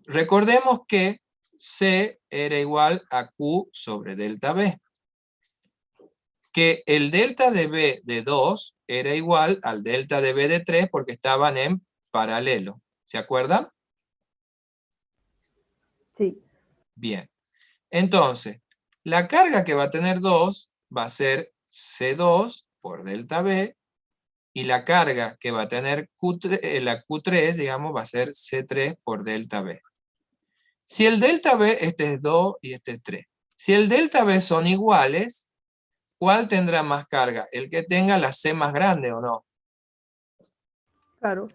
Recordemos que C era igual a Q sobre delta B. Que el delta de B de 2 era igual al delta de B de 3 porque estaban en paralelo. ¿Se acuerdan? Sí. Bien. Entonces, la carga que va a tener 2 va a ser C2 por delta B, y la carga que va a tener Q3, la Q3, digamos, va a ser C3 por delta B. Si el delta B, este es 2 y este es 3. Si el delta B son iguales, ¿cuál tendrá más carga? El que tenga la C más grande, ¿o no? Claro.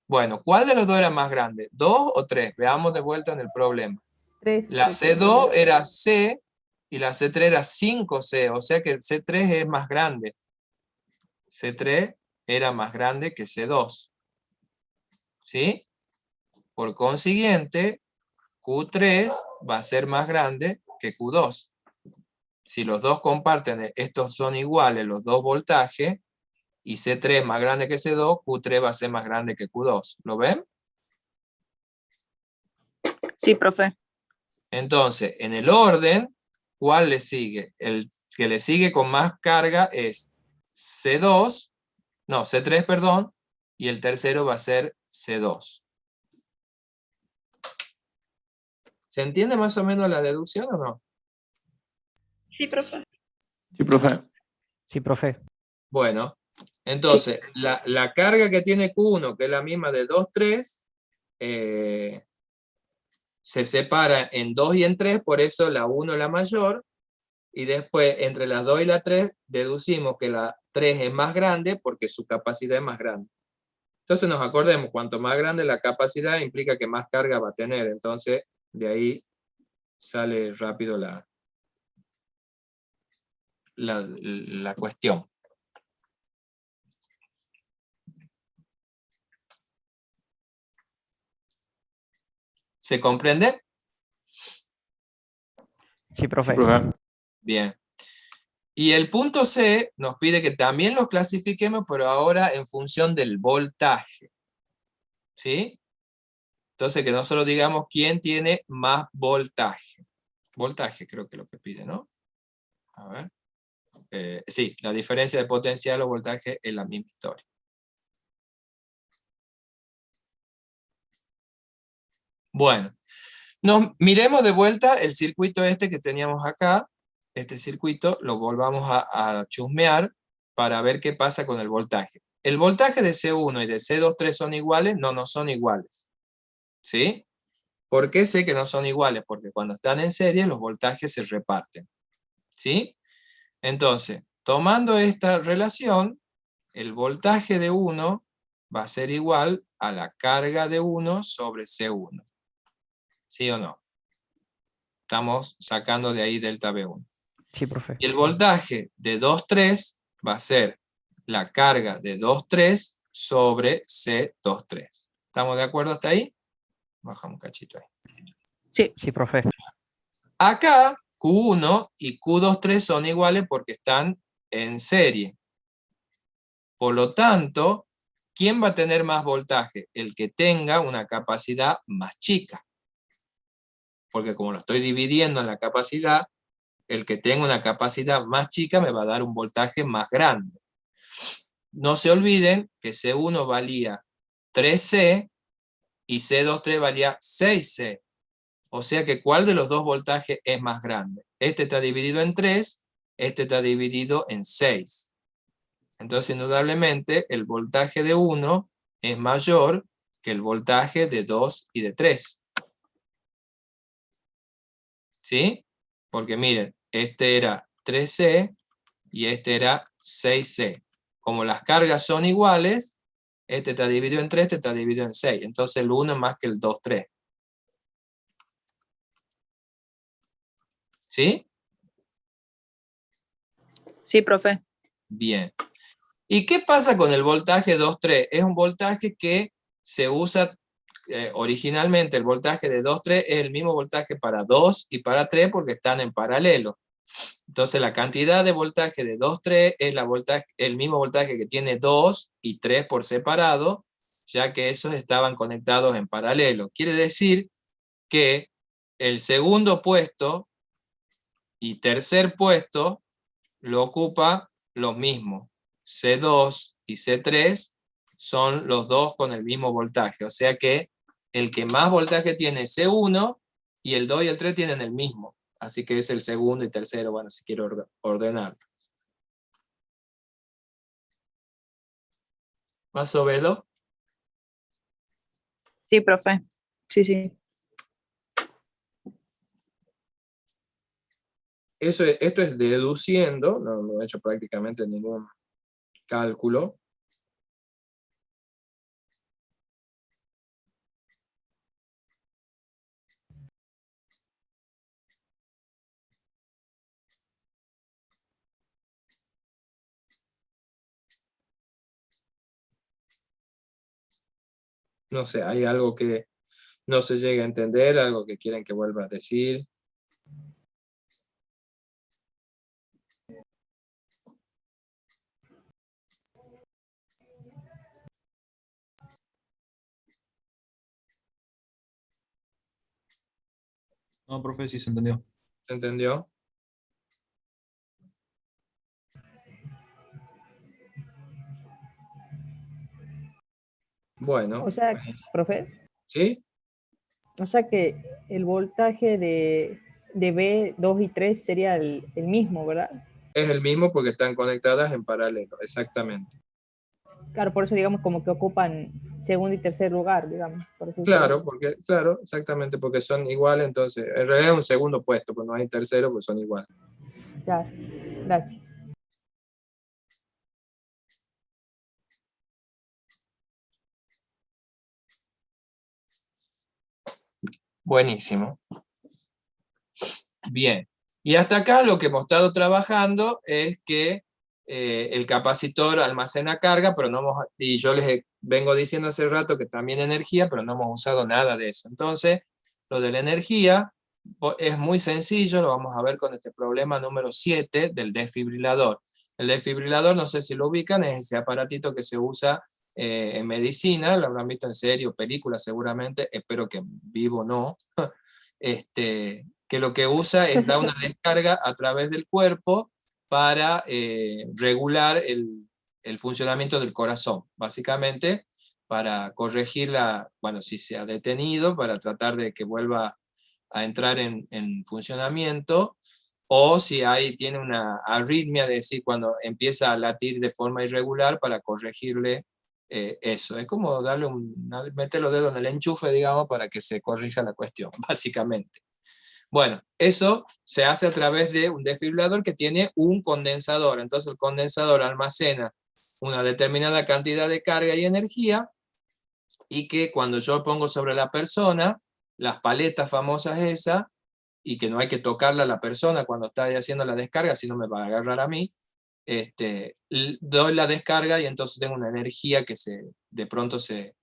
Bueno, ¿cuál de los dos era más grande? ¿2 o 3? Veamos de vuelta en el problema. 3. La C2 era C y la C3 era 5C, o sea que C3 es más grande. C3 era más grande que C2. ¿Sí? Por consiguiente, Q3 va a ser más grande que Q2. Si los dos comparten, estos son iguales, los dos voltajes, y C3 es más grande que C2, Q3 va a ser más grande que Q2. ¿Lo ven? Sí, profe. Entonces, en el orden, ¿cuál le sigue? El que le sigue con más carga es C2, no, C3, perdón, y el tercero va a ser C2. ¿Se entiende más o menos la deducción o no? Sí, profe. Sí, profe. Sí, profe. Bueno, entonces, la carga que tiene Q1, que es la misma de 2, 3, se separa en 2 y en 3, por eso la 1 es la mayor, y después entre las 2 y la 3 deducimos que la 3 es más grande porque su capacidad es más grande. Entonces nos acordemos, cuanto más grande la capacidad implica que más carga va a tener, entonces de ahí sale rápido la cuestión. ¿Se comprende? Sí, profe. Sí, profe. Bien. Y el punto C nos pide que también los clasifiquemos, pero ahora en función del voltaje. ¿Sí? Entonces que no solo digamos quién tiene más voltaje. Voltaje creo que es lo que pide, ¿no? A ver. Sí, la diferencia de potencial o voltaje es la misma historia. Bueno, miremos de vuelta el circuito este que teníamos acá. Este circuito lo volvamos a chusmear para ver qué pasa con el voltaje. ¿El voltaje de C1 y de C23 son iguales? No, no son iguales. ¿Sí? ¿Por qué sé que no son iguales? Porque cuando están en serie los voltajes se reparten. ¿Sí? Entonces, tomando esta relación, el voltaje de 1 va a ser igual a la carga de 1 sobre C1. ¿Sí o no? Estamos sacando de ahí delta B1. Sí, profe. Y el voltaje de 2,3 va a ser la carga de 2,3 sobre C23. ¿Estamos de acuerdo hasta ahí? Bajamos un cachito ahí. Sí. Sí, profe. Acá Q1 y Q23 son iguales porque están en serie. Por lo tanto, ¿quién va a tener más voltaje? El que tenga una capacidad más chica. Porque como lo estoy dividiendo en la capacidad, el que tenga una capacidad más chica me va a dar un voltaje más grande. No se olviden que C1 valía 3C y C23 valía 6C. O sea que ¿cuál de los dos voltajes es más grande? Este está dividido en 3, este está dividido en 6. Entonces, indudablemente, el voltaje de 1 es mayor que el voltaje de 2 y de 3. ¿Sí? Porque miren, este era 3C y este era 6C. Como las cargas son iguales, este está dividido en 3, este está dividido en 6. Entonces el 1 es más que el 2, 3. ¿Sí? Sí, profe. Bien. ¿Y qué pasa con el voltaje 2,3? Es un voltaje que se usa originalmente el voltaje de 2,3 es el mismo voltaje para 2 y para 3 porque están en paralelo. Entonces la cantidad de voltaje de 2,3 es el mismo voltaje que tiene 2 y 3 por separado, ya que esos estaban conectados en paralelo. Quiere decir que el segundo puesto y tercer puesto lo ocupa los mismos. C2 y C3 son los dos con el mismo voltaje, o sea que el que más voltaje tiene es C1 y el 2 y el 3 tienen el mismo. Así que es el segundo y tercero, bueno, si quiero ordenar. ¿Más Ovedo? Sí, profe. Sí, sí. Esto es deduciendo, no he hecho prácticamente ningún cálculo. No sé, hay algo que no se llega a entender, algo que quieren que vuelva a decir. No, profe, sí se entendió. ¿Se entendió? Bueno, O sea, profe, ¿sí? o sea que el voltaje de B 2 y 3 sería el mismo, ¿verdad? Es el mismo porque están conectadas en paralelo, exactamente. Claro, por eso digamos como que ocupan segundo y tercer lugar, digamos. Por así Claro, decirlo. claro, exactamente, porque son iguales, entonces, en realidad es un segundo puesto, pues no hay tercero, pues son iguales. Claro, gracias. Buenísimo. Bien. Y hasta acá lo que hemos estado trabajando es que el capacitor almacena carga, pero no hemos, y yo les vengo diciendo hace rato que también energía, pero no hemos usado nada de eso. Entonces, lo de la energía es muy sencillo, lo vamos a ver con este problema número 7 del desfibrilador. El desfibrilador, no sé si lo ubican, es ese aparatito que se usa en medicina, lo habrán visto en serie o películas seguramente, espero que en vivo no, que lo que usa es dar una descarga a través del cuerpo para regular el funcionamiento del corazón, básicamente para corregir bueno, si se ha detenido, para tratar de que vuelva a entrar en funcionamiento, o si tiene una arritmia, es decir, cuando empieza a latir de forma irregular para corregirle eso. Es como meter los dedos en el enchufe, digamos, para que se corrija la cuestión, básicamente. Bueno, eso se hace a través de un desfibrilador que tiene un condensador. Entonces el condensador almacena una determinada cantidad de carga y energía, y que cuando yo pongo sobre la persona, las paletas famosas esas, y que no hay que tocarla a la persona cuando está ahí haciendo la descarga, si no me va a agarrar a mí, doy la descarga y entonces tengo una energía que de pronto se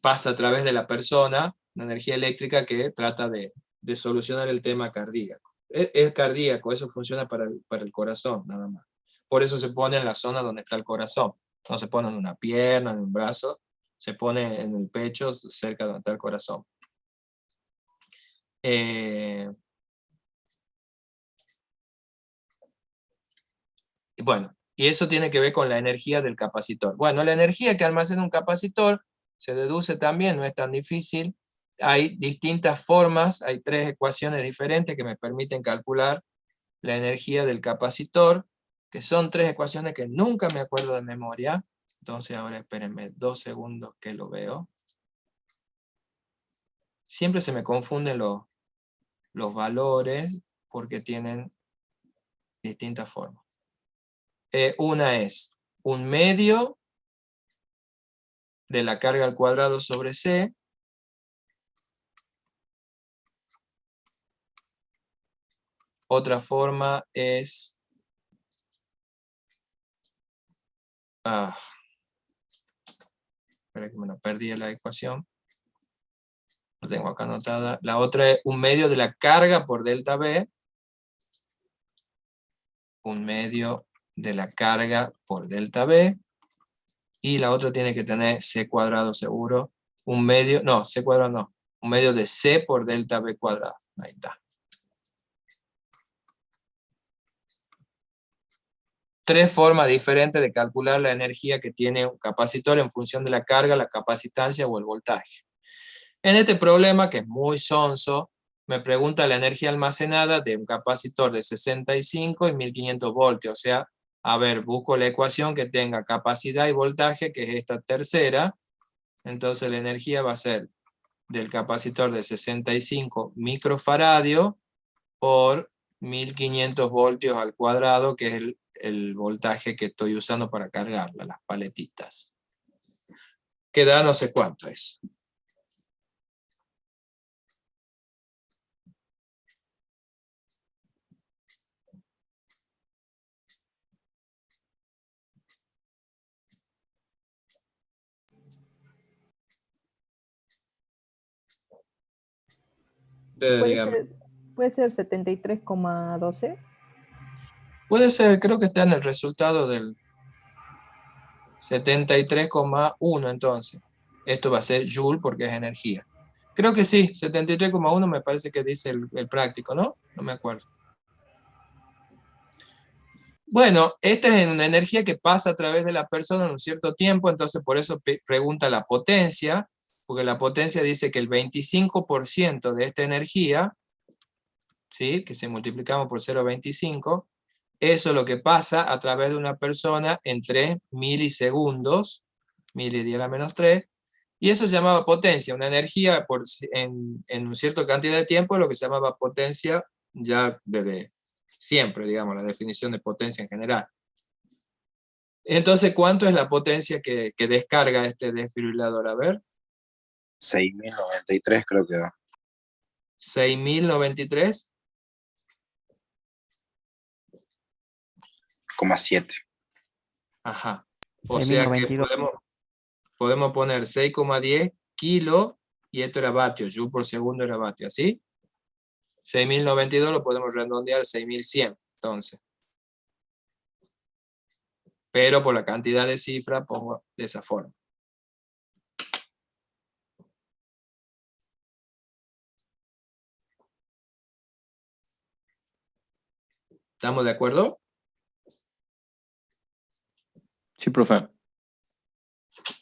pasa a través de la persona, una energía eléctrica que trata de solucionar el tema cardíaco. Es cardíaco, eso funciona para el corazón, nada más. Por eso se pone en la zona donde está el corazón. No se pone en una pierna, en un brazo, se pone en el pecho, cerca donde está el corazón. Bueno, y eso tiene que ver con la energía del capacitor. Bueno, la energía que almacena un capacitor se deduce también, no es tan difícil. Hay distintas formas, hay 3 ecuaciones diferentes que me permiten calcular la energía del capacitor, que son 3 ecuaciones que nunca me acuerdo de memoria. Entonces ahora espérenme 2 segundos que lo veo. Siempre se me confunden los valores porque tienen distintas formas. Una es un medio de la carga al cuadrado sobre C, otra forma es espera que me lo perdí en la ecuación. Lo tengo acá anotada. La otra es un medio de la carga por delta V. Un medio de la carga por delta V. Y la otra tiene que tener C cuadrado seguro. Un medio, no, C cuadrado no. Un medio de C por delta V cuadrado. Ahí está. Tres formas diferentes de calcular la energía que tiene un capacitor en función de la carga, la capacitancia o el voltaje. En este problema, que es muy sonso, me pregunta la energía almacenada de un capacitor de 65 y 1500 voltios. O sea, a ver, busco la ecuación que tenga capacidad y voltaje, que es esta tercera. Entonces la energía va a ser del capacitor de 65 microfaradios por 1500 voltios al cuadrado, que es el voltaje que estoy usando para cargarla, las paletitas. Que da no sé cuánto es. Dígame. Puede ser 73,12. Puede ser, creo que está en el resultado del 73,1 entonces. Esto va a ser Joule porque es energía. Creo que sí, 73,1 me parece que dice el práctico, ¿no? No me acuerdo. Bueno, esta es una energía que pasa a través de la persona en un cierto tiempo, entonces por eso pregunta la potencia, porque la potencia dice que el 25% de esta energía, ¿sí? Que si multiplicamos por 0,25, eso es lo que pasa a través de una persona en 3 milisegundos, mili 10 a la menos 3, y eso se llamaba potencia, una energía en una cierta cantidad de tiempo, lo que se llamaba potencia ya desde siempre, digamos, la definición de potencia en general. Entonces, ¿cuánto es la potencia que descarga este desfibrilador? A ver. 6093 creo que da. 6093. 7. Ajá. O sea que podemos poner 6,10 kilos, y esto era vatio, joule por segundo era vatio, ¿así? 6092 lo podemos redondear 6100, entonces. Pero por la cantidad de cifras pongo de esa forma. ¿Estamos de acuerdo? Sí, profe.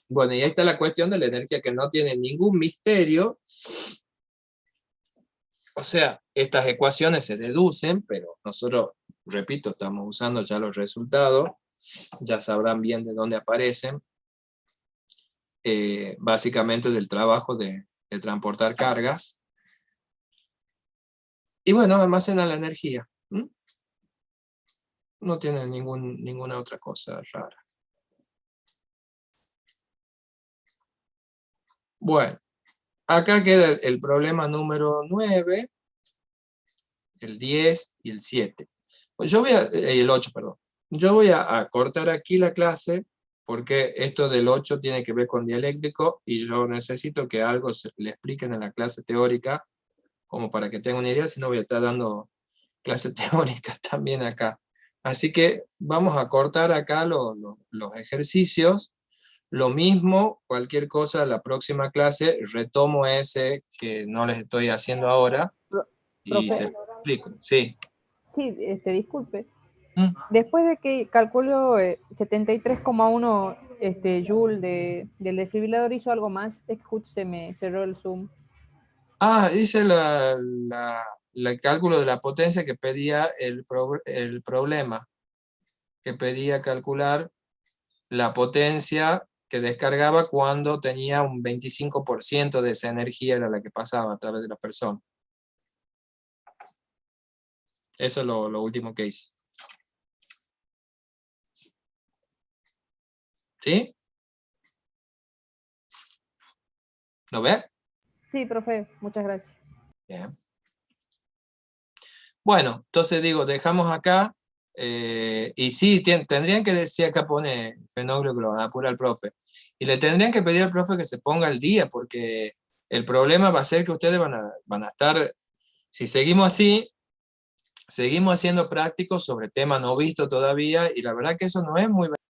Bueno, y ahí está la cuestión de la energía, que no tiene ningún misterio. O sea, estas ecuaciones se deducen, pero nosotros, repito, estamos usando ya los resultados. Ya sabrán bien de dónde aparecen. Básicamente del trabajo de transportar cargas. Y bueno, almacena la energía. No tiene ninguna otra cosa rara. Bueno, acá queda el problema número 9, el 10 y el 7. Pues yo voy el 8, perdón. Yo voy a cortar aquí la clase, porque esto del 8 tiene que ver con dieléctrico, y yo necesito que algo le expliquen en la clase teórica, como para que tengan una idea, si no voy a estar dando clases teóricas también acá. Así que vamos a cortar acá los ejercicios. Lo mismo, cualquier cosa, la próxima clase, retomo ese que no les estoy haciendo ahora, y Profe. se lo explico. Sí. Sí, disculpe. Después de que calculó 73,1 Joule del desfibrilador, hizo algo más. Es que justo se me cerró el Zoom. Hice el cálculo de la potencia que pedía el problema, que pedía calcular la potencia que descargaba cuando tenía un 25% de esa energía, era la que pasaba a través de la persona. Eso es lo último que hice. ¿Sí? ¿Lo ve? Sí, profe, muchas gracias. Bien. Bueno, entonces digo, dejamos acá, y sí, tendrían que decir, acá pone Fenógrafo, que lo apura el profe, y le tendrían que pedir al profe que se ponga al día, porque El problema va a ser que ustedes van a estar, si seguimos así, seguimos haciendo prácticos sobre temas no vistos todavía, y la verdad que eso no es muy